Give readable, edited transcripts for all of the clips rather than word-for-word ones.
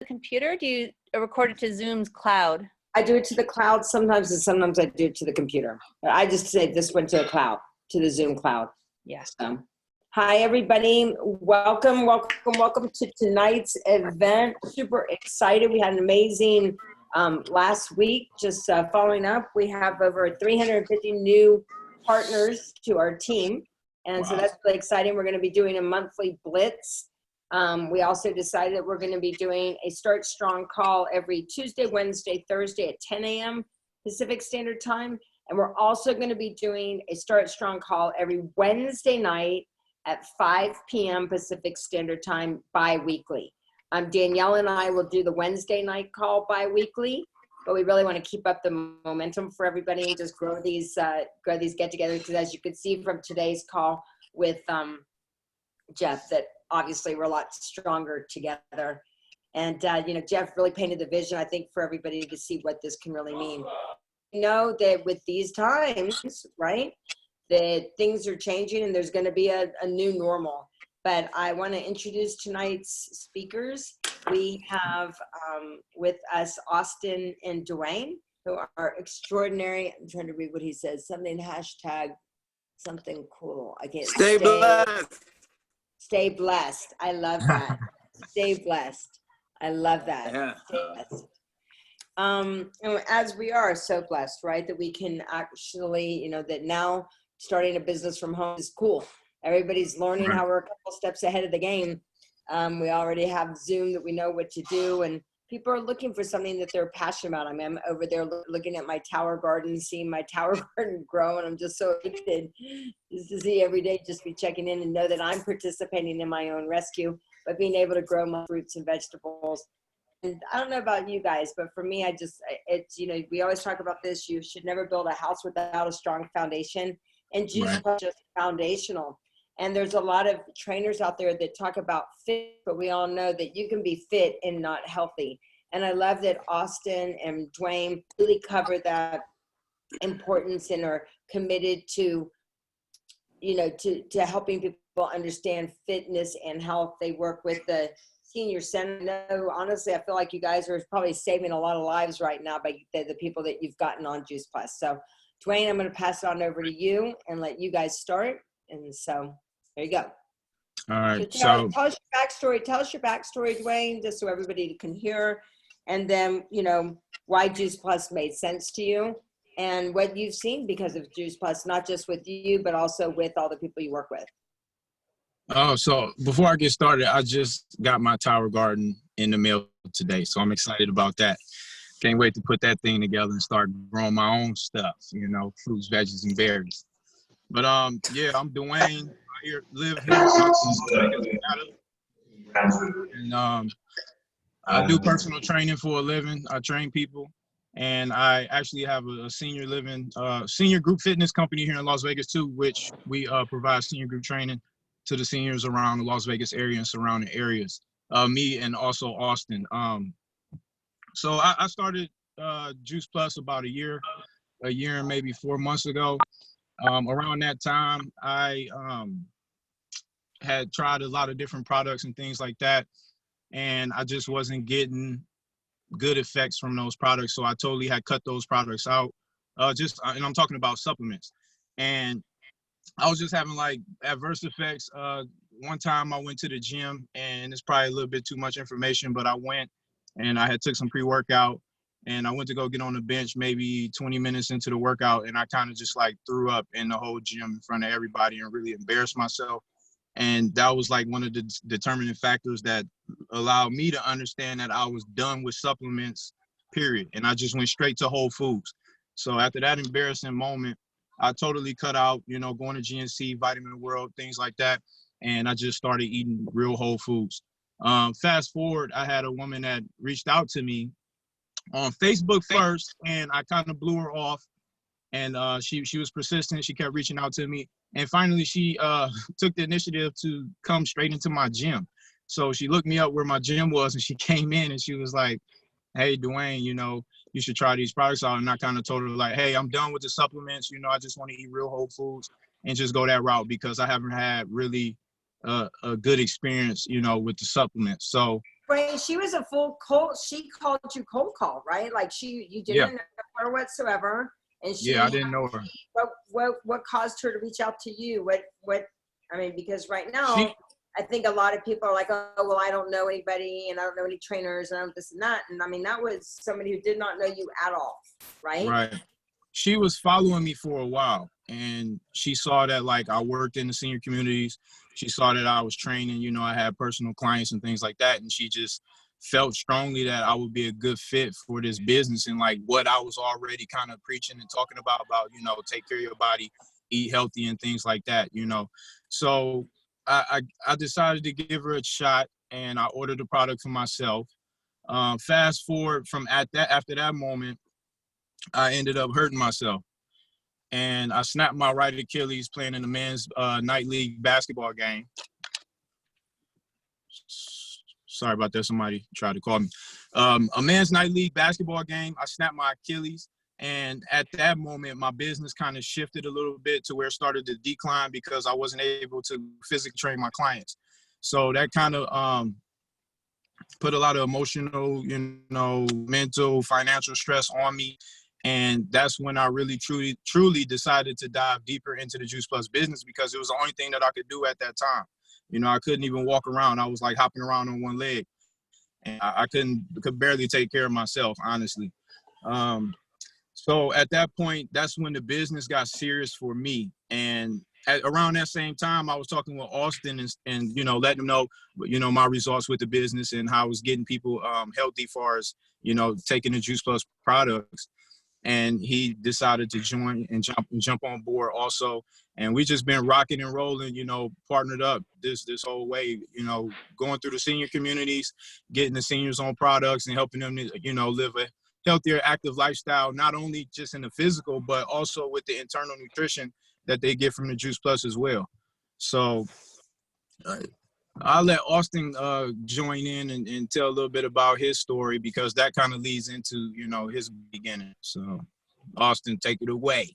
the computer? Do you record it to Zoom's cloud? I do it to the cloud sometimes, and sometimes I do it to the computer. But I just say this went to the cloud, to the Zoom cloud. Yes. So, hi, everybody. Welcome to tonight's event. Super excited. We had an amazing last week. Just following up, we have over 350 new partners to our team. And wow. So that's really exciting. We're going to be doing a monthly blitz. We also decided that we're going to be doing a Start Strong call every Tuesday, Wednesday, Thursday at 10 a.m. Pacific Standard Time. And we're also going to be doing a Start Strong call every Wednesday night at 5 p.m. Pacific Standard Time bi-weekly. Danielle and I will do the Wednesday night call bi-weekly, but we really want to keep up the momentum for everybody and just grow these get-togethers, because as you could see from today's call with Jeff, that obviously we're a lot stronger together. And, Jeff really painted the vision, I think, for everybody to see what this can really mean. You know that with these times, right, that things are changing and there's going to be a new normal. But I want to introduce tonight's speakers. We have with us Austin and D'Wayne, who are extraordinary. I'm trying to read what he says. Something cool. I can't. Stay blessed. Stay blessed. I love that. Stay blessed. I love that. Yeah. Stay blessed. And as we are so blessed, right, that we can actually, that now starting a business from home is cool. Everybody's learning how we're a couple steps ahead of the game. We already have Zoom that we know what to do, and people are looking for something that they're passionate about. I mean, I'm over there looking at my tower garden, seeing my tower garden grow, and I'm just so excited just to see every day, just be checking in and know that I'm participating in my own rescue, but being able to grow my fruits and vegetables. And I don't know about you guys, but for me, we always talk about this. You should never build a house without a strong foundation, and juice is just foundational. And there's a lot of trainers out there that talk about fit, but we all know that you can be fit and not healthy. And I love that Austin and D'Wayne really cover that importance and are committed to, to helping people understand fitness and health. They work with the senior center. No, honestly, I feel like you guys are probably saving a lot of lives right now by the people that you've gotten on Juice Plus. So D'Wayne, I'm going to pass it on over to you and let you guys start. And so there you go. All right. So tell us your backstory. Tell us your backstory, D'Wayne, just so everybody can hear. And then, why Juice Plus made sense to you and what you've seen because of Juice Plus, not just with you, but also with all the people you work with. Oh, so before I get started, I just got my tower garden in the mail today. So I'm excited about that. Can't wait to put that thing together and start growing my own stuff, fruits, veggies, and berries. But yeah, I'm D'Wayne. I live here and I do personal training for a living. I train people, and I actually have a senior group fitness company here in Las Vegas too, which we provide senior group training to the seniors around the Las Vegas area and surrounding areas. Me and also Austin. So I started Juice Plus about a year and maybe 4 months ago. Around that time, I had tried a lot of different products and things like that, and I just wasn't getting good effects from those products. So I totally had cut those products out. And I'm talking about supplements. And I was just having like adverse effects. One time I went to the gym, and it's probably a little bit too much information, but I went and I had took some pre-workout. And I went to go get on the bench maybe 20 minutes into the workout, and I kind of just like threw up in the whole gym in front of everybody and really embarrassed myself. And that was like one of the determining factors that allowed me to understand that I was done with supplements, period. And I just went straight to whole foods. So after that embarrassing moment, I totally cut out, going to GNC, Vitamin World, things like that. And I just started eating real whole foods. Fast forward, I had a woman that reached out to me on Facebook first, and I kind of blew her off, and she was persistent. She kept reaching out to me, and finally she took the initiative to come straight into my gym. So she looked me up where my gym was, and she came in and she was like, "Hey, D'Wayne, you should try these products out." And I kind of told her like, "Hey, I'm done with the supplements. I just want to eat real whole foods and just go that route because I haven't had really a good experience, with the supplements." So Wait, she was a full cold. She called you cold call, right? Like you Yeah. didn't know her whatsoever, and she. Yeah, I didn't know her. What caused her to reach out to you? What? I mean, because right now, She I think a lot of people are like, oh, well, I don't know anybody, and I don't know any trainers, and I don't this and that. And I mean, that was somebody who did not know you at all, right? Right. She was following me for a while, and she saw that like I worked in the senior communities. She saw that I was training, you know, I had personal clients and things like that, and she just felt strongly that I would be a good fit for this business and like what I was already kind of preaching and talking about, you know, take care of your body, eat healthy and things like that, you know. So I decided to give her a shot, and I ordered the product for myself. Fast forward from after that moment, I ended up hurting myself, and I snapped my right Achilles playing in the men's night league basketball game. Sorry about that. Somebody tried to call me. A men's night league basketball game. I snapped my Achilles, and at that moment, my business kind of shifted a little bit to where it started to decline because I wasn't able to physically train my clients. So that kind of put a lot of emotional, you know, mental, financial stress on me. And that's when I really, truly decided to dive deeper into the Juice Plus business because it was the only thing that I could do at that time. You know, I couldn't even walk around. I was like hopping around on one leg, and I could barely take care of myself, honestly. So at that point, that's when the business got serious for me. And around that same time, I was talking with Austin and you know, letting him know, you know, my results with the business and how I was getting people healthy as far as, you know, taking the Juice Plus products. And he decided to join and jump on board also. And we just been rocking and rolling, you know, partnered up this whole way, you know, going through the senior communities, getting the seniors on products and helping them to, you know, live a healthier, active lifestyle, not only just in the physical, but also with the internal nutrition that they get from the Juice Plus as well. So I'll let Austin join in and tell a little bit about his story because that kind of leads into, you know, his beginning. So Austin, take it away.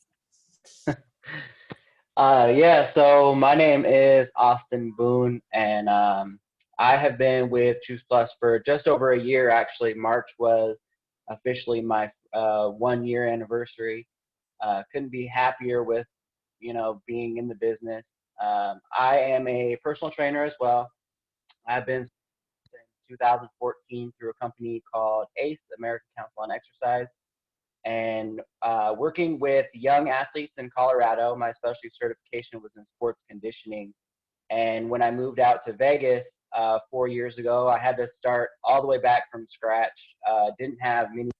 Yeah, so my name is Austin Boone, and I have been with Juice Plus for just over a year, actually. March was officially my 1 year anniversary. Couldn't be happier with, you know, being in the business. I am a personal trainer as well. I've been since 2014 through a company called ACE, American Council on Exercise, and working with young athletes in Colorado. My specialty certification was in sports conditioning. And when I moved out to Vegas 4 years ago, I had to start all the way back from scratch. Didn't have many,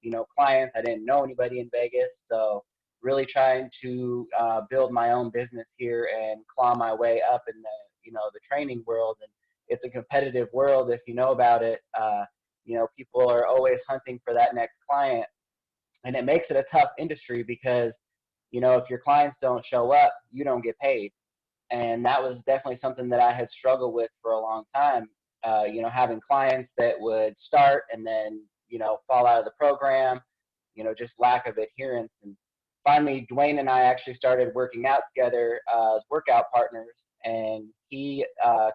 you know, clients. I didn't know anybody in Vegas. So really trying to build my own business here and claw my way up in the, you know, the training world. And it's a competitive world if you know about it. You know, people are always hunting for that next client. And it makes it a tough industry because, you know, if your clients don't show up, you don't get paid. And that was definitely something that I had struggled with for a long time. You know, having clients that would start and then, you know, fall out of the program, you know, just lack of adherence. And finally, D'Wayne and I actually started working out together as workout partners. And he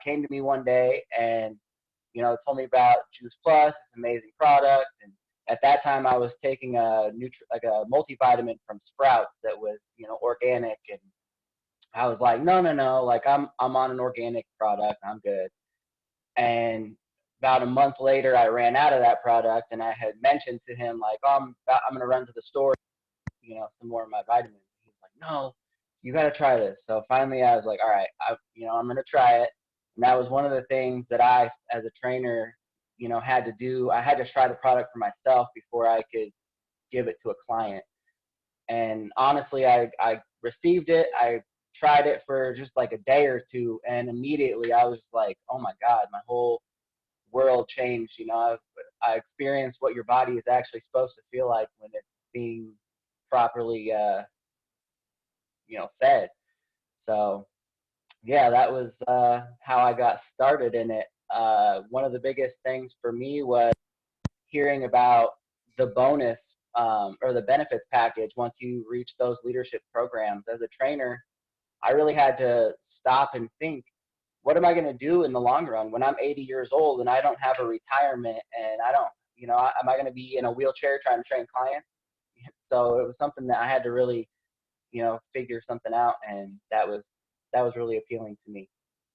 came to me one day and, you know, told me about Juice Plus, this amazing product. And at that time, I was taking a multivitamin from Sprouts that was, you know, organic, and I was like, no, like I'm on an organic product, I'm good. And about a month later, I ran out of that product, and I had mentioned to him like, oh, I'm gonna run to the store, you know, some more of my vitamins. He's like, no, you got to try this. So finally, I was like, all right, I'm gonna try it. And that was one of the things that I, as a trainer, you know, had to do. I had to try the product for myself before I could give it to a client. And honestly, I received it. I tried it for just like a day or two, and immediately I was like, oh my God, my whole world changed. You know, I experienced what your body is actually supposed to feel like when it's being properly, you know, fed. So yeah, that was how I got started in it. One of the biggest things for me was hearing about the bonus or the benefits package once you reach those leadership programs. As a trainer, I really had to stop and think, what am I going to do in the long run when I'm 80 years old and I don't have a retirement and I don't, am I going to be in a wheelchair trying to train clients? So it was something that I had to really, figure something out, and that was really appealing to me.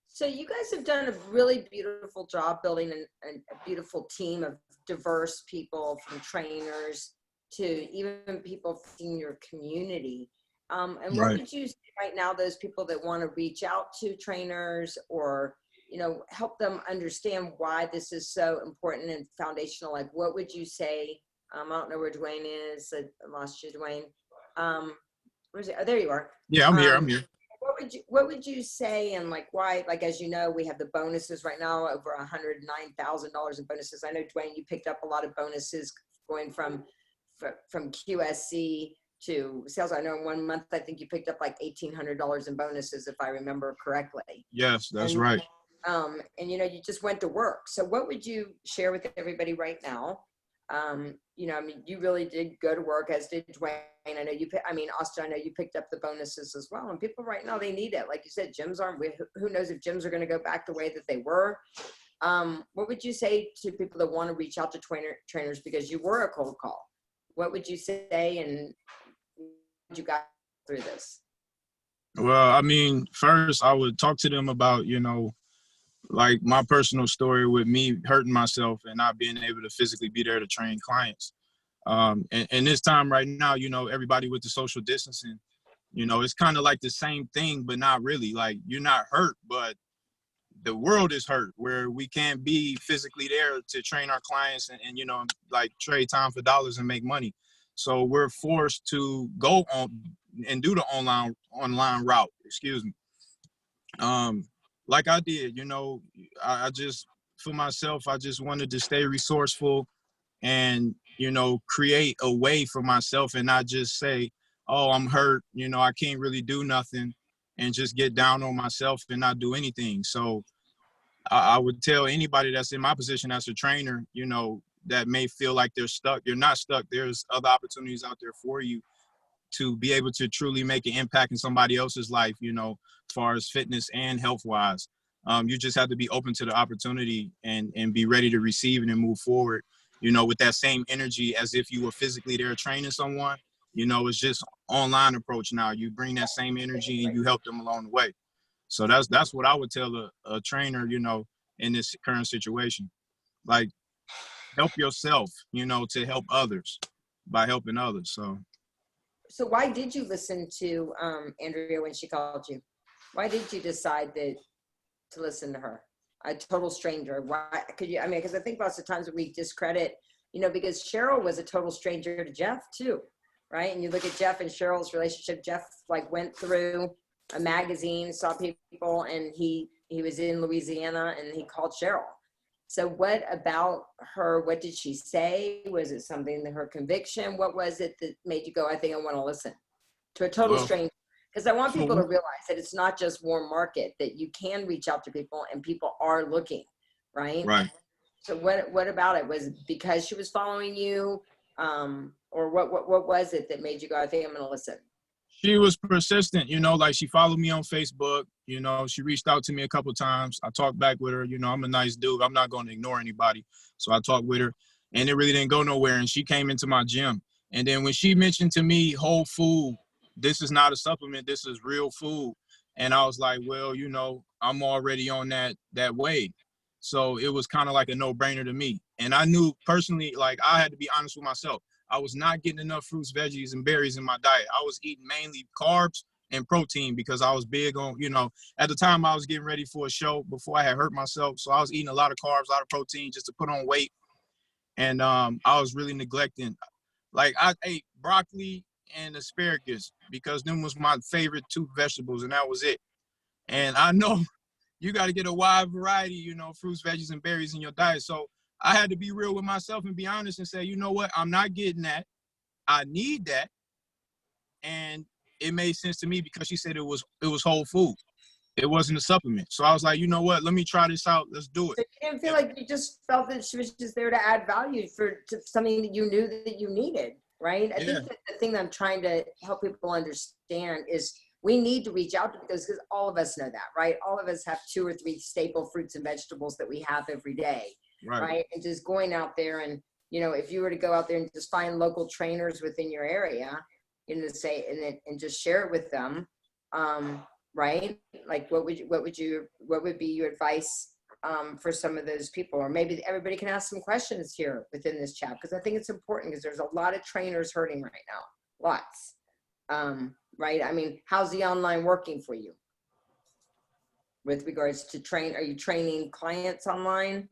So you guys have done a really beautiful job building a beautiful team of diverse people, from trainers to even people in your community. And what would you say right now, those people that want to reach out to trainers or, help them understand why this is so important and foundational? Like, what would you say? I don't know where D'Wayne is. I lost you, D'Wayne. Where's it? Oh, there you are. Yeah, I'm here. What would you say, and like why? Like, as you know, we have the bonuses right now, over $109,000 in bonuses. I know, D'Wayne, you picked up a lot of bonuses going from QSC to sales. I know in 1 month, I think you picked up like $1,800 in bonuses, if I remember correctly. Yes, that's right. And you just went to work. So what would you share with everybody right now? You really did go to work, as did D'Wayne. I know Austin, I know you picked up the bonuses as well. And people right now, they need it. Like you said, gyms aren't, who knows if gyms are going to go back the way that they were. What would you say to people that want to reach out to trainers, because you were a cold call? What would you say, and you got through this? Well, first I would talk to them about, like my personal story with me hurting myself and not being able to physically be there to train clients. And this time right now, everybody with the social distancing, it's kind of like the same thing, but not really. Like, you're not hurt, but the world is hurt, where we can't be physically there to train our clients and like trade time for dollars and make money. So we're forced to go on and do the online route, excuse me. Like I did, I just, for myself, I just wanted to stay resourceful and, create a way for myself and not just say, oh, I'm hurt, I can't really do nothing, and just get down on myself and not do anything. So I would tell anybody that's in my position as a trainer, that may feel like they're stuck. You're not stuck. There's other opportunities out there for you to be able to truly make an impact in somebody else's life, as far as fitness and health-wise. You just have to be open to the opportunity and be ready to receive it and move forward, with that same energy as if you were physically there training someone. It's just online approach now. You bring that same energy and you help them along the way. So that's what I would tell a trainer, in this current situation. Like, help yourself, to help others by helping others. So why did you listen to Andrea when she called you? Why did you decide to listen to her? A total stranger. Why could you? Because I think lots of times we discredit, because Cheryl was a total stranger to Jeff too, right? And you look at Jeff and Cheryl's relationship. Jeff went through a magazine, saw people, and he was in Louisiana, and he called Cheryl. So what about her? What did she say? Was it something that her conviction? What was it that made you go, I think I want to listen to a total stranger? Because I want people to realize that it's not just warm market, that you can reach out to people and people are looking, right? Right. So what about it? Was it because she was following you? Or what was it that made you go, I think I'm going to listen? She was persistent, like she followed me on Facebook. She reached out to me a couple of times. I talked back with her. I'm a nice dude. I'm not going to ignore anybody. So I talked with her, and it really didn't go nowhere. And she came into my gym. And then when she mentioned to me whole food, this is not a supplement, this is real food. And I was like, well, I'm already on that wave. So it was kind of like a no-brainer to me. And I knew personally, like, I had to be honest with myself. I was not getting enough fruits, veggies, and berries in my diet. I was eating mainly carbs and protein because I was big on, at the time I was getting ready for a show before I had hurt myself. So I was eating a lot of carbs, a lot of protein just to put on weight. And I was really neglecting. Like, I ate broccoli and asparagus because them was my favorite two vegetables, and that was it. And I know you got to get a wide variety, fruits, veggies, and berries in your diet. So I had to be real with myself and be honest and say, you know what, I'm not getting that. I need that. And it made sense to me because she said it was whole food. It wasn't a supplement. So I was like, you know what, let me try this out. Let's do it. So you didn't feel like you just felt that she was just there to add value to something that you knew that you needed, right? I think that the thing that I'm trying to help people understand is we need to reach out to those because all of us know that, right? All of us have 2 or 3 staple fruits and vegetables that we have every day, right? And just going out there and, you know, if you were to go out there and just find local trainers within your area, you know, say, and just share it with them, right? Like, what would be your advice for some of those people? Or maybe everybody can ask some questions here within this chat, because I think it's important, because there's a lot of trainers hurting right now, lots. Right? I mean, how's the online working for you with regards to are you training clients online?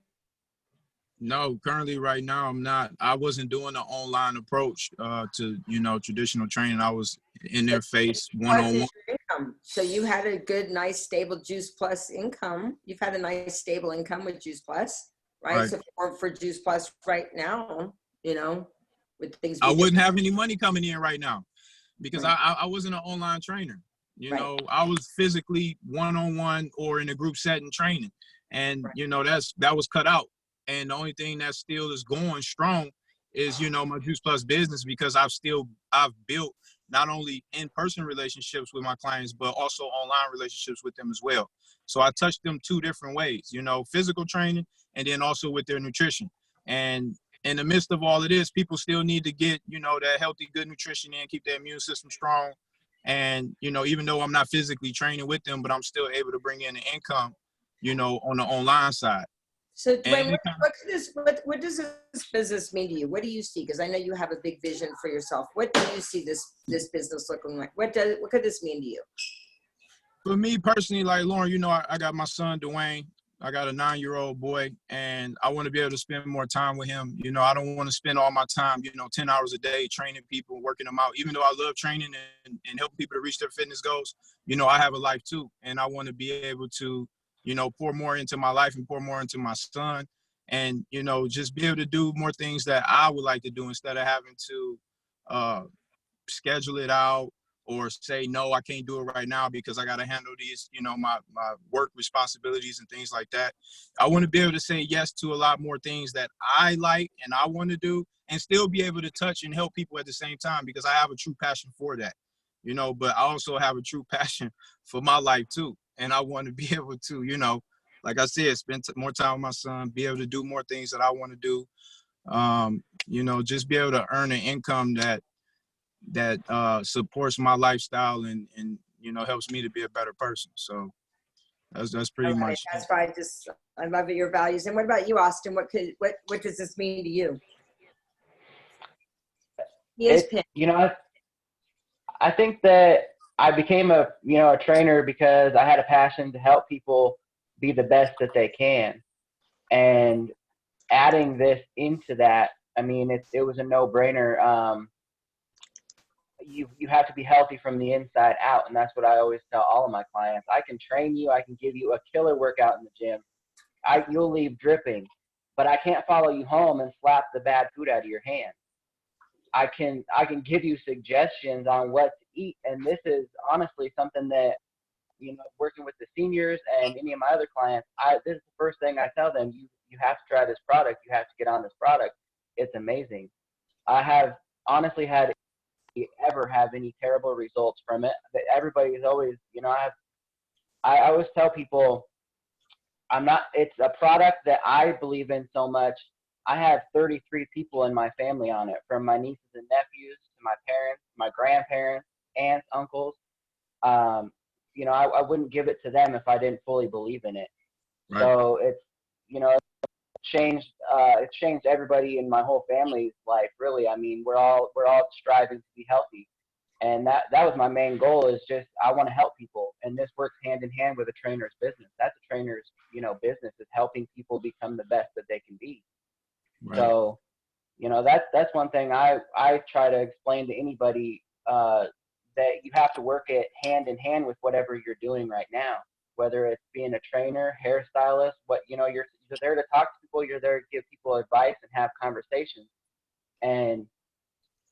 No, currently right now I'm not. I wasn't doing the online approach to, you know, traditional training. I was in their face one-on-one. So you had a good, nice, stable Juice Plus income. You've had a nice, stable income with Juice Plus, right? So for Juice Plus right now, you know, with things, I wouldn't have any money coming in right now because I wasn't an online trainer. You know, I was physically one-on-one or in a group setting training, and you know, that was cut out. And the only thing that still is going strong is, you know, my Juice Plus business, because I've built not only in-person relationships with my clients, but also online relationships with them as well. So I touch them 2 different ways, you know, physical training and then also with their nutrition. And in the midst of all of this, people still need to get, you know, that healthy, good nutrition in, keep their immune system strong. And, you know, even though I'm not physically training with them, but I'm still able to bring in an income, you know, on the online side. So D'Wayne, what does this business mean to you? What do you see? Because I know you have a big vision for yourself. What do you see this business looking like? What could this mean to you? For me personally, like Loren, you know, I got my son D'Wayne. I got a 9-year-old boy, and I want to be able to spend more time with him. You know, I don't want to spend all my time, you know, 10 hours a day training people, working them out. Even though I love training and helping people to reach their fitness goals, you know, I have a life too, and I want to be able to, you know, pour more into my life and pour more into my son, and, you know, just be able to do more things that I would like to do instead of having to schedule it out or say, no, I can't do it right now because I got to handle these, you know, my work responsibilities and things like that. I want to be able to say yes to a lot more things that I like and I want to do, and still be able to touch and help people at the same time, because I have a true passion for that, you know, but I also have a true passion for my life too. And I want to be able to, you know, like I said, spend more time with my son, be able to do more things that I want to do, you know, just be able to earn an income that supports my lifestyle and you know, helps me to be a better person. So that's pretty much. That's why I love your values. And what about you, Austin? What does this mean to you? You know, I think that I became a trainer because I had a passion to help people be the best that they can, and adding this into that, I mean, it was a no-brainer. You have to be healthy from the inside out, and that's what I always tell all of my clients. I can train you, I can give you a killer workout in the gym, you'll leave dripping, but I can't follow you home and slap the bad food out of your hand. I can give you suggestions on what to eat, and this is honestly something that, you know, working with the seniors and any of my other clients, this is the first thing I tell them. You have to try this product. You have to get on this product. It's amazing. I have honestly had ever have any terrible results from it. But everybody is always, you know, I always tell people, it's a product that I believe in so much. I have 33 people in my family on it, from my nieces and nephews to my parents, my grandparents, aunts, uncles. You know, I wouldn't give it to them if I didn't fully believe in it. Right. So it's, you know, it's changed everybody in my whole family's life, really. I mean, we're all striving to be healthy, and that was my main goal, is just, I want to help people, and this works hand in hand with a trainer's business. That's a trainer's, you know, business, is helping people become the best that they can be. Right. So, you know, that's one thing I try to explain to anybody, that you have to work it hand in hand with whatever you're doing right now, whether it's being a trainer, hairstylist, you're there to talk to people, you're there to give people advice and have conversations, and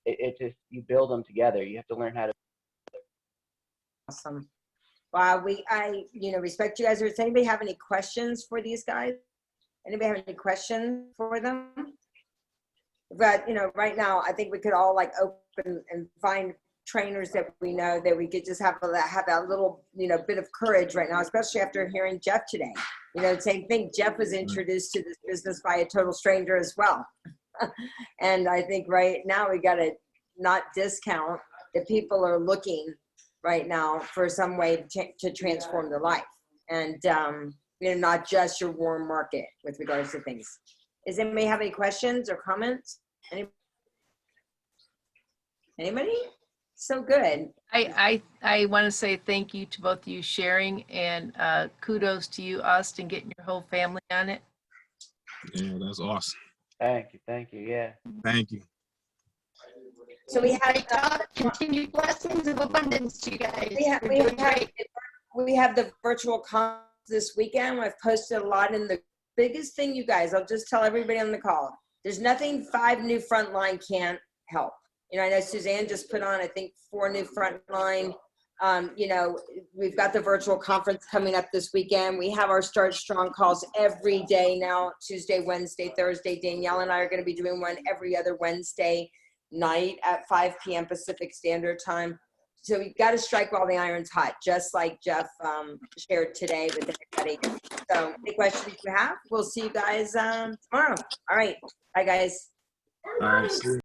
it just, you build them together. You have to learn how to. Awesome. Wow, I respect you guys. Does anybody have any questions for these guys? Anybody have any questions for them? But, you know, right now, I think we could all like open and find trainers that we know that we could just have that little, bit of courage right now, especially after hearing Jeff today. Same thing. Jeff was introduced to this business by a total stranger as well. And I think right now we got to not discount that people are looking right now for some way to transform their life. And, not just your warm market with regards to things. Does anybody have any questions or comments? Anybody? So good. I want to say thank you to both of you sharing, and kudos to you, Austin, getting your whole family on it. Yeah, that's awesome. Thank you. Yeah. Thank you. So we had continued blessings of abundance to you guys. We have the virtual conference this weekend. I've posted a lot, and the biggest thing, you guys, I'll just tell everybody on the call, there's nothing 5 new frontline can't help. I know Suzanne just put on, I think, 4 new frontline. We've got the virtual conference coming up this weekend. We have our Start Strong calls every day now, Tuesday, Wednesday, Thursday. Danielle and I are going to be doing one every other Wednesday night at 5 p.m. Pacific Standard Time. So we've got to strike while the iron's hot, just like Jeff shared today with everybody. So any questions you have, we'll see you guys tomorrow. All right. Bye, guys. All right. See you.